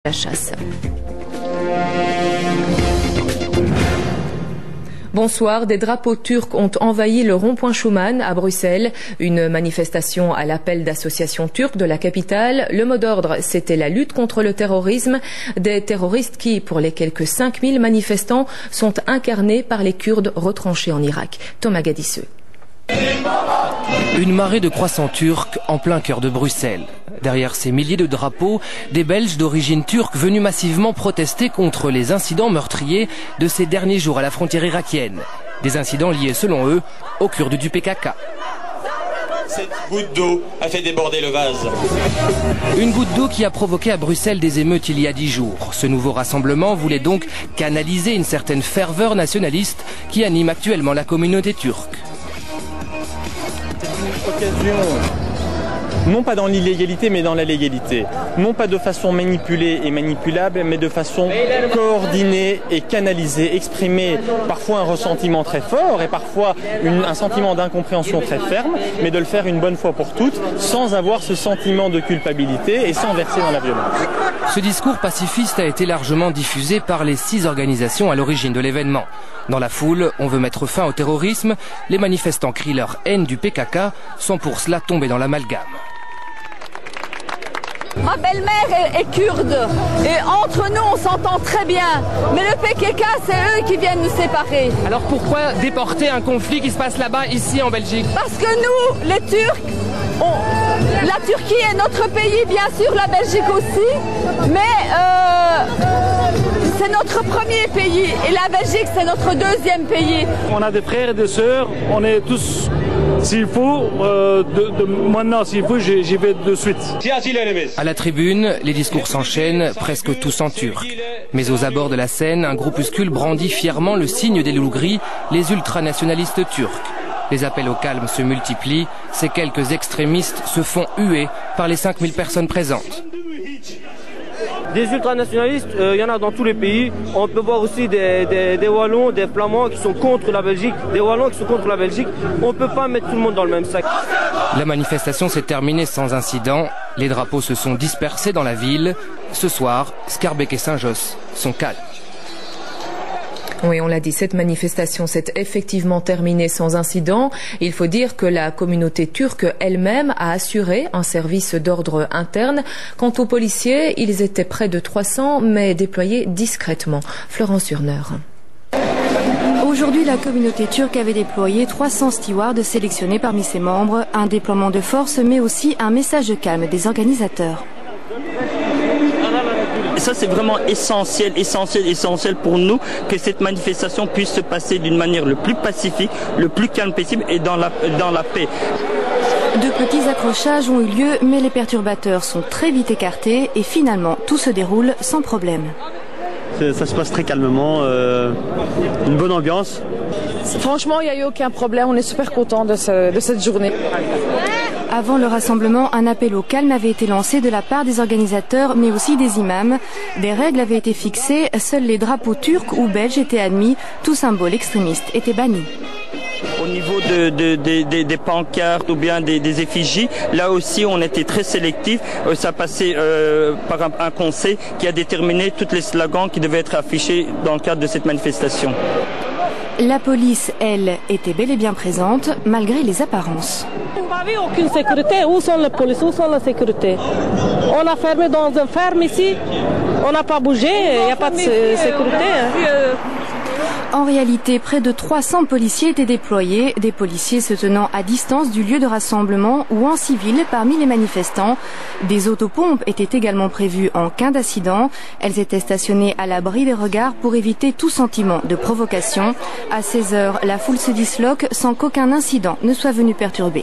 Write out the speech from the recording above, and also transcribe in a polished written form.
La chasse. Bonsoir, des drapeaux turcs ont envahi le rond-point Schuman à Bruxelles. Une manifestation à l'appel d'associations turques de la capitale. Le mot d'ordre, c'était la lutte contre le terrorisme. Des terroristes qui, pour les quelques 5000 manifestants, sont incarnés par les Kurdes retranchés en Irak. Thomas Gadisseux. Une marée de croissants turcs en plein cœur de Bruxelles. Derrière ces milliers de drapeaux, des Belges d'origine turque venus massivement protester contre les incidents meurtriers de ces derniers jours à la frontière irakienne. Des incidents liés, selon eux, aux Kurdes du PKK. Cette goutte d'eau a fait déborder le vase. Une goutte d'eau qui a provoqué à Bruxelles des émeutes il y a 10 jours. Ce nouveau rassemblement voulait donc canaliser une certaine ferveur nationaliste qui anime actuellement la communauté turque. Occasion, non pas dans l'illégalité mais dans la légalité, non pas de façon manipulée et manipulable mais de façon coordonnée et canalisée, exprimer parfois un ressentiment très fort et parfois un sentiment d'incompréhension très ferme, mais de le faire une bonne fois pour toutes sans avoir ce sentiment de culpabilité et sans verser dans la violence. Ce discours pacifiste a été largement diffusé par les 6 organisations à l'origine de l'événement. Dans la foule, on veut mettre fin au terrorisme. Les manifestants crient leur haine du PKK, sans pour cela tomber dans l'amalgame. Ma belle-mère est kurde et entre nous on s'entend très bien. Mais le PKK, c'est eux qui viennent nous séparer. Alors pourquoi déporter un conflit qui se passe là-bas, ici en Belgique? Parce que nous, les Turcs, la Turquie est notre pays, bien sûr, la Belgique aussi, mais c'est notre premier pays et la Belgique c'est notre deuxième pays. On a des frères et des sœurs, on est tous, s'il faut, maintenant s'il faut, j'y vais de suite. À la tribune, les discours s'enchaînent, presque tous en turc. Mais aux abords de la scène, un groupuscule brandit fièrement le signe des loups gris, les ultranationalistes turcs. Les appels au calme se multiplient, ces quelques extrémistes se font huer par les 5000 personnes présentes. Des ultranationalistes, il y en a dans tous les pays. On peut voir aussi des Wallons, des Flamands qui sont contre la Belgique, des Wallons qui sont contre la Belgique. On ne peut pas mettre tout le monde dans le même sac. La manifestation s'est terminée sans incident. Les drapeaux se sont dispersés dans la ville. Ce soir, Schaerbeek et Saint-Josse sont calmes. Oui, on l'a dit, cette manifestation s'est effectivement terminée sans incident. Il faut dire que la communauté turque elle-même a assuré un service d'ordre interne. Quant aux policiers, ils étaient près de 300, mais déployés discrètement. Florence Urner. Aujourd'hui, la communauté turque avait déployé 300 stewards sélectionnés parmi ses membres. Un déploiement de force, mais aussi un message de calme des organisateurs. Ça, c'est vraiment essentiel pour nous que cette manifestation puisse se passer d'une manière le plus pacifique, le plus calme possible et dans la paix. De petits accrochages ont eu lieu, mais les perturbateurs sont très vite écartés et finalement, tout se déroule sans problème. Ça se passe très calmement, une bonne ambiance. Franchement, il n'y a eu aucun problème, on est super contents de cette journée. Avant le rassemblement, un appel au calme avait été lancé de la part des organisateurs, mais aussi des imams. Des règles avaient été fixées, seuls les drapeaux turcs ou belges étaient admis, tout symbole extrémiste était banni. Au niveau des pancartes ou bien des effigies, là aussi on était très sélectif. Ça passait par un conseil qui a déterminé tous les slogans qui devaient être affichés dans le cadre de cette manifestation. La police, elle, était bel et bien présente, malgré les apparences. On n'a vu aucune sécurité. Où sont les policiers? Où sont la sécurité? On a fermé dans une ferme ici. On n'a pas bougé. Il n'y a pas de sécurité. En réalité, près de 300 policiers étaient déployés, des policiers se tenant à distance du lieu de rassemblement ou en civil parmi les manifestants. Des autopompes étaient également prévues en cas d'incident. Elles étaient stationnées à l'abri des regards pour éviter tout sentiment de provocation. À 16h, la foule se disloque sans qu'aucun incident ne soit venu perturber